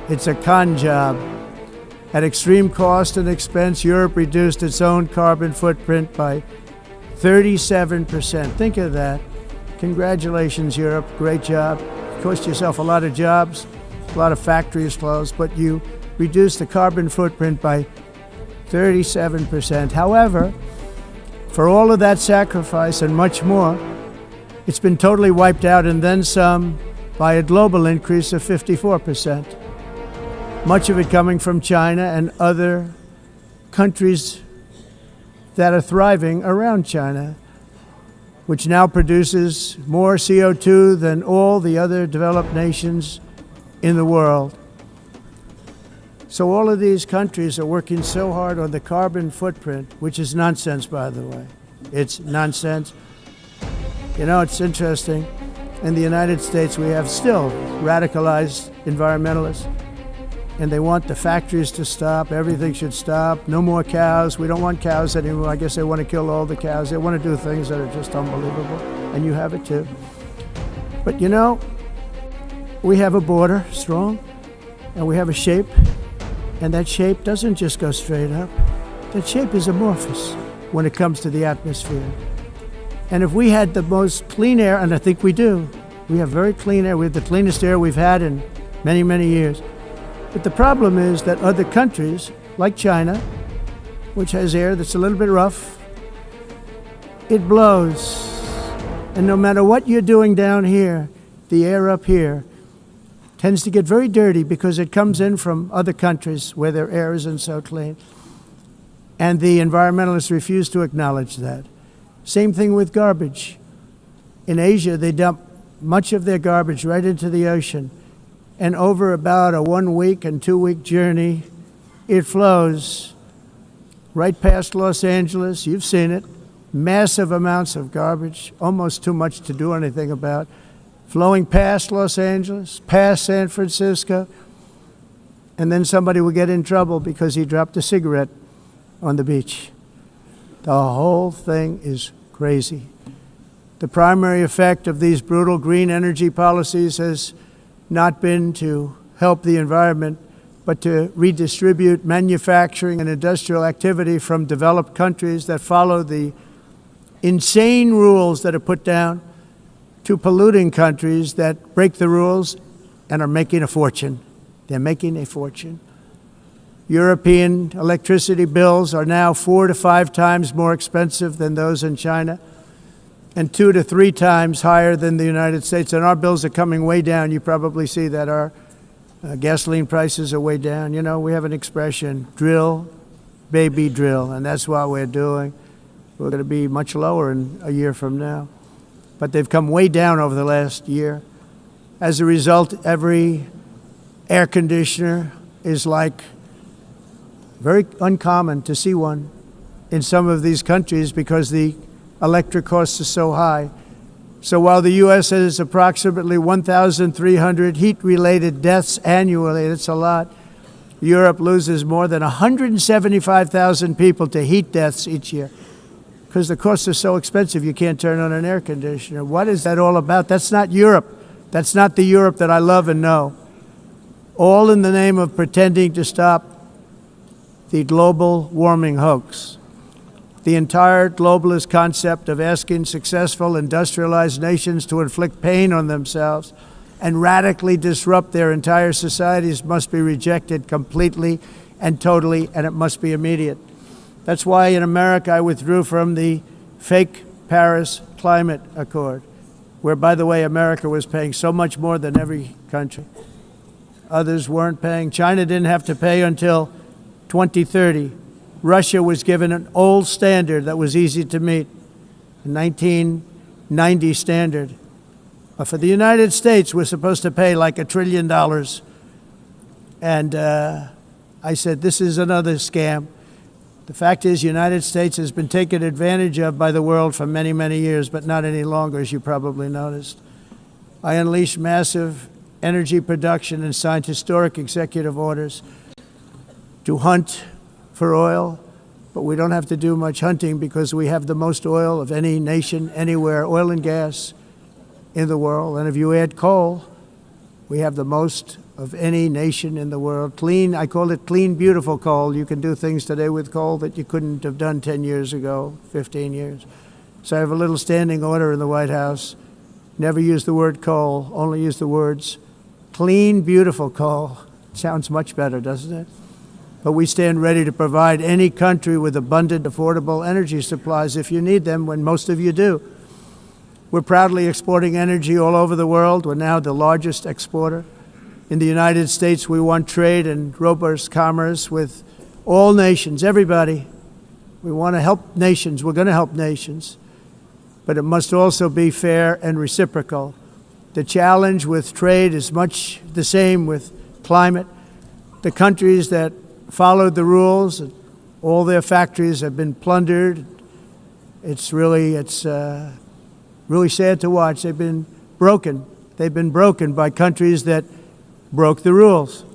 It's a con job. At extreme cost and expense, Europe reduced its own carbon footprint by 37%. Think of that. Congratulations, Europe. Great job. Cost yourself a lot of jobs, a lot of factories closed, but you reduced the carbon footprint by 37%. However, for all of that sacrifice and much more, it's been totally wiped out and then some by a global increase of 54%. Much of it coming from China and other countries that are thriving around China, which now produces more CO2 than all the other developed nations in the world. So all of these countries are working so hard on the carbon footprint, which is nonsense, by the way. It's nonsense. You know, it's interesting. In the United States, we have still radicalized environmentalists, and they want the factories to stop. Everything should stop. No more cows. We don't want cows anymore. I guess they want to kill all the cows. They want to do things that are just unbelievable, and you have it too. But you know, we have a border, strong, and we have a shape, and that shape doesn't just go straight up. That shape is amorphous when it comes to the atmosphere. And if we had the most clean air, and I think we do, we have very clean air. We have the cleanest air we've had in many, many years. But the problem is that other countries, like China, which has air that's a little bit rough, it blows. And no matter what you're doing down here, the air up here tends to get very dirty because it comes in from other countries where their air isn't so clean. And the environmentalists refuse to acknowledge that. Same thing with garbage. In Asia, they dump much of their garbage right into the ocean. And over about a 1 week and 2 week journey, it flows right past Los Angeles. You've seen it. Massive amounts of garbage, almost too much to do anything about, flowing past Los Angeles, past San Francisco, and then somebody will get in trouble because he dropped a cigarette on the beach. The whole thing is crazy. The primary effect of these brutal green energy policies has not been to help the environment, but to redistribute manufacturing and industrial activity from developed countries that follow the insane rules that are put down to polluting countries that break the rules and are making a fortune. They're making a fortune. European electricity bills are now 4 to 5 times more expensive than those in China, and 2 to 3 times higher than the United States. And our bills are coming way down. You probably see that our gasoline prices are way down. You know, we have an expression, drill, baby, drill, and that's what we're doing. We're going to be much lower in a year from now. But they've come way down over the last year. As a result, every air conditioner is like very uncommon to see one in some of these countries because the electric costs are so high. So while the U.S. has approximately 1,300 heat-related deaths annually, that's a lot, Europe loses more than 175,000 people to heat deaths each year because the costs are so expensive you can't turn on an air conditioner. What is that all about? That's not Europe. That's not the Europe that I love and know. All in the name of pretending to stop the global warming hoax. The entire globalist concept of asking successful industrialized nations to inflict pain on themselves and radically disrupt their entire societies must be rejected completely and totally, and it must be immediate. That's why in America I withdrew from the fake Paris Climate Accord, where, by the way, America was paying so much more than every country. Others weren't paying. China didn't have to pay until 2030. Russia was given an old standard that was easy to meet, a 1990 standard. But for the United States, we're supposed to pay like $1 trillion. And I said, this is another scam. The fact is, the United States has been taken advantage of by the world for many, many years, but not any longer, as you probably noticed. I unleashed massive energy production and signed historic executive orders to hunt for oil, but we don't have to do much hunting because we have the most oil of any nation anywhere, oil and gas in the world. And if you add coal, we have the most of any nation in the world. Clean, I call it clean, beautiful coal. You can do things today with coal that you couldn't have done 10 years ago, 15 years. So I have a little standing order in the White House. Never use the word coal, only use the words clean, beautiful coal. Sounds much better, doesn't it? But we stand ready to provide any country with abundant, affordable energy supplies if you need them, when most of you do. We're proudly exporting energy all over the world. We're now the largest exporter. In the United States, we want trade and robust commerce with all nations, everybody. We want to help nations. We're going to help nations. But it must also be fair and reciprocal. The challenge with trade is much the same with climate. The countries that followed the rules, all their factories have been plundered. It's really sad to watch. They've been broken. They've been broken by countries that broke the rules.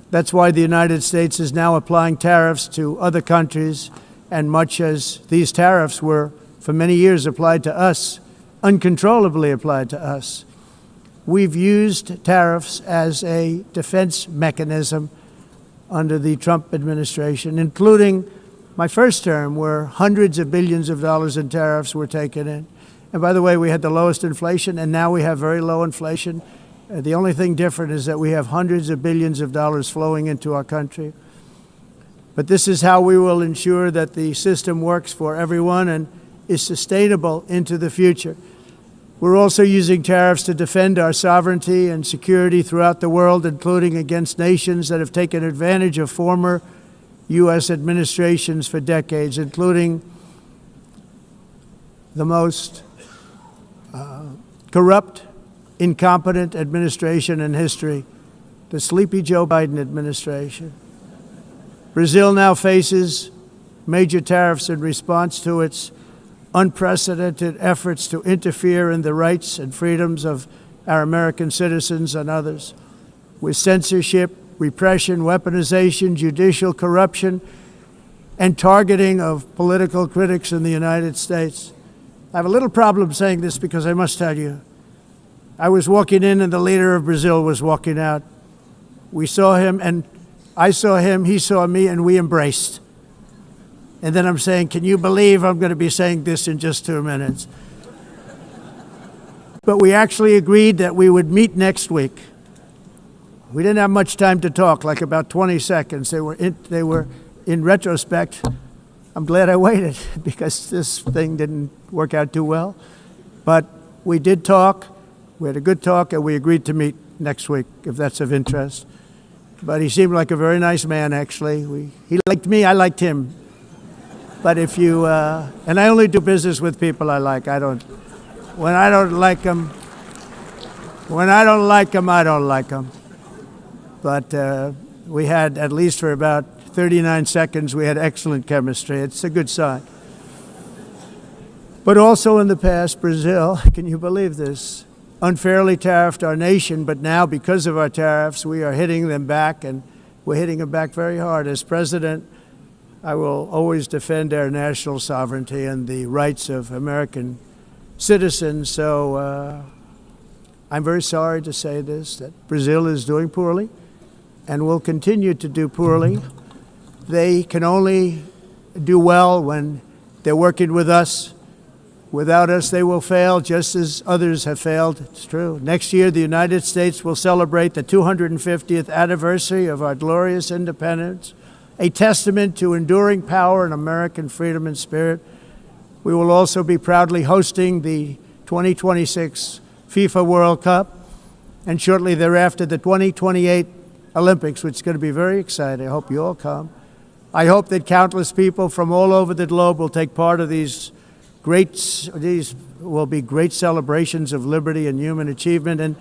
That's why the United States is now applying tariffs to other countries, and much as these tariffs were for many years applied to us, uncontrollably applied to us. We've used tariffs as a defense mechanism under the Trump administration, including my first term, where hundreds of billions of dollars in tariffs were taken in. And by the way, we had the lowest inflation, and now we have very low inflation. The only thing different is that we have hundreds of billions of dollars flowing into our country. But this is how we will ensure that the system works for everyone and is sustainable into the future. We're also using tariffs to defend our sovereignty and security throughout the world, including against nations that have taken advantage of former U.S. administrations for decades, including the most corrupt, incompetent administration in history, the sleepy Joe Biden administration. Brazil now faces major tariffs in response to its unprecedented efforts to interfere in the rights and freedoms of our American citizens and others, with censorship, repression, weaponization, judicial corruption, and targeting of political critics in the United States. I have a little problem saying this because I must tell you, I was walking in and the leader of Brazil was walking out. We saw him and I saw him, he saw me, and we embraced. And then I'm saying, can you believe I'm going to be saying this in just 2 minutes? but we actually agreed that we would meet next week. We didn't have much time to talk, like about 20 seconds. They were in retrospect, I'm glad I waited because this thing didn't work out too well. But we did talk, we had a good talk, and we agreed to meet next week, if that's of interest. But he seemed like a very nice man, actually. He liked me, I liked him. But if you, and I only do business with people I like. When I don't like them, I don't like them. But we had, at least for about 39 seconds, we had excellent chemistry. It's a good sign. But also in the past, Brazil, can you believe this, unfairly tariffed our nation, but now because of our tariffs, we are hitting them back, and we're hitting them back very hard. As president, I will always defend our national sovereignty and the rights of American citizens. So I'm very sorry to say this, that Brazil is doing poorly and will continue to do poorly. They can only do well when they're working with us. Without us, they will fail, just as others have failed. It's true. Next year, the United States will celebrate the 250th anniversary of our glorious independence, a testament to enduring power and American freedom and spirit. We will also be proudly hosting the 2026 FIFA World Cup, and shortly thereafter, the 2028 Olympics, which is going to be very exciting. I hope you all come. I hope that countless people from all over the globe will take part of these will be great celebrations of liberty and human achievement, and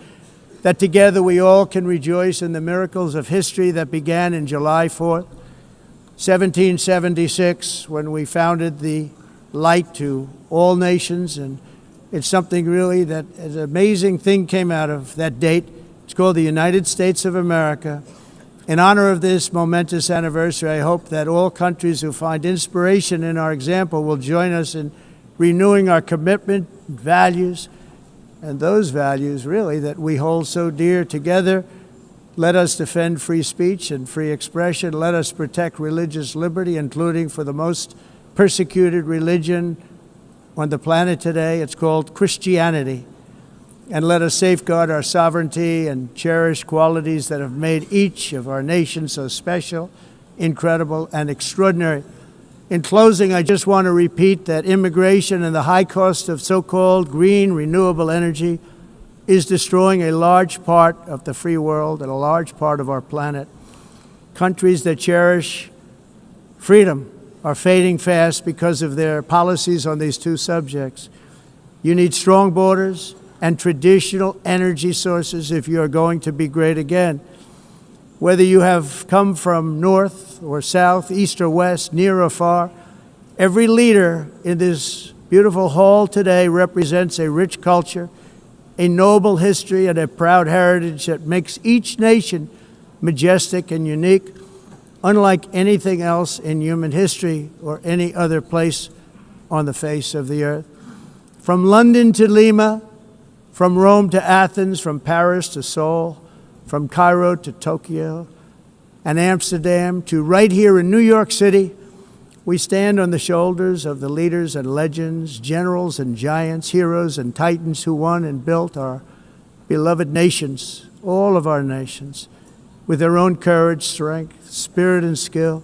that together we all can rejoice in the miracles of history that began in July 4th, 1776, when we founded the light to all nations. And it's something really that an amazing thing came out of that date. It's called the United States of America. In honor of this momentous anniversary, I hope that all countries who find inspiration in our example will join us in renewing our commitment, values, and those values really that we hold so dear. Together, let us defend free speech and free expression. Let us protect religious liberty, including for the most persecuted religion on the planet today. It's called Christianity. And let us safeguard our sovereignty and cherish qualities that have made each of our nations so special, incredible, and extraordinary. In closing, I just want to repeat that immigration and the high cost of so-called green renewable energy is destroying a large part of the free world and a large part of our planet. Countries that cherish freedom are fading fast because of their policies on these two subjects. You need strong borders and traditional energy sources if you are going to be great again. Whether you have come from north or south, east or west, near or far, every leader in this beautiful hall today represents a rich culture, a noble history, and a proud heritage that makes each nation majestic and unique, unlike anything else in human history or any other place on the face of the earth. From London to Lima, from Rome to Athens, from Paris to Seoul, from Cairo to Tokyo and Amsterdam to right here in New York City, we stand on the shoulders of the leaders and legends, generals and giants, heroes and titans who won and built our beloved nations, all of our nations, with their own courage, strength, spirit, and skill.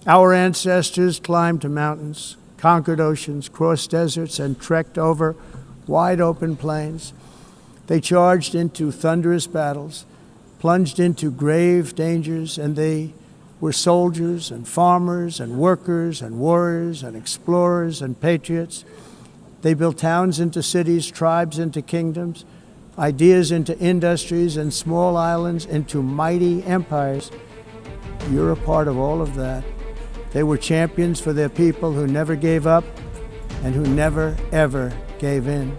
Our ancestors climbed mountains, conquered oceans, crossed deserts, and trekked over wide open plains. They charged into thunderous battles, plunged into grave dangers, and they were soldiers and farmers and workers and warriors and explorers and patriots. They built towns into cities, tribes into kingdoms, ideas into industries, and small islands into mighty empires. You're a part of all of that. They were champions for their people who never gave up and who never, ever gave in.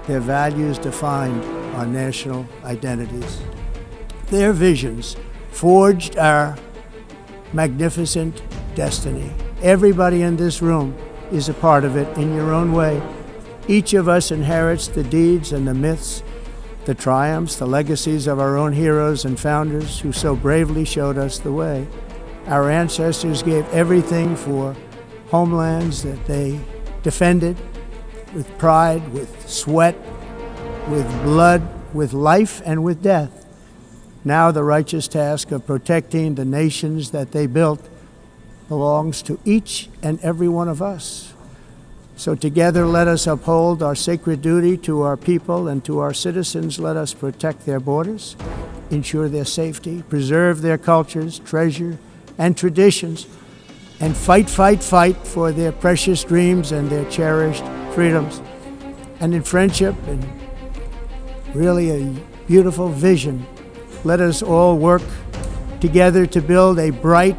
Their values defined our national identities. Their visions forged our magnificent destiny. Everybody in this room is a part of it in your own way. Each of us inherits the deeds and the myths, the triumphs, the legacies of our own heroes and founders who so bravely showed us the way. Our ancestors gave everything for homelands that they defended with pride, with sweat, with blood, with life, and with death. Now the righteous task of protecting the nations that they built belongs to each and every one of us. So together let us uphold our sacred duty to our people and to our citizens. Let us protect their borders, ensure their safety, preserve their cultures, treasure, and traditions, and fight for their precious dreams and their cherished freedoms. And in friendship and really a beautiful vision, let us all work together to build a bright,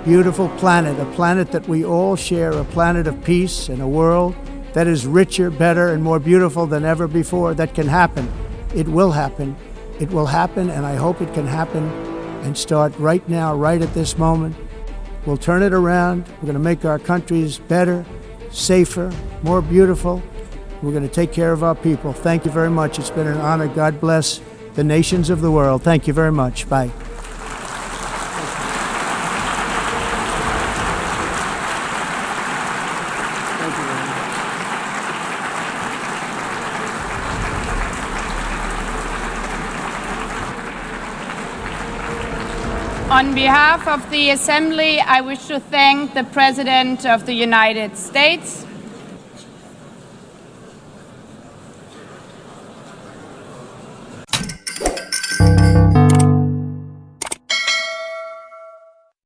beautiful planet, a planet that we all share, a planet of peace and a world that is richer, better, and more beautiful than ever before. That can happen. It will happen. It will happen, and I hope it can happen and start right now, right at this moment. We'll turn it around. We're going to make our countries better, safer, more beautiful. We're going to take care of our people. Thank you very much. It's been an honor. God bless the nations of the world. Thank you very much. Bye. On behalf of the Assembly, I wish to thank the President of the United States,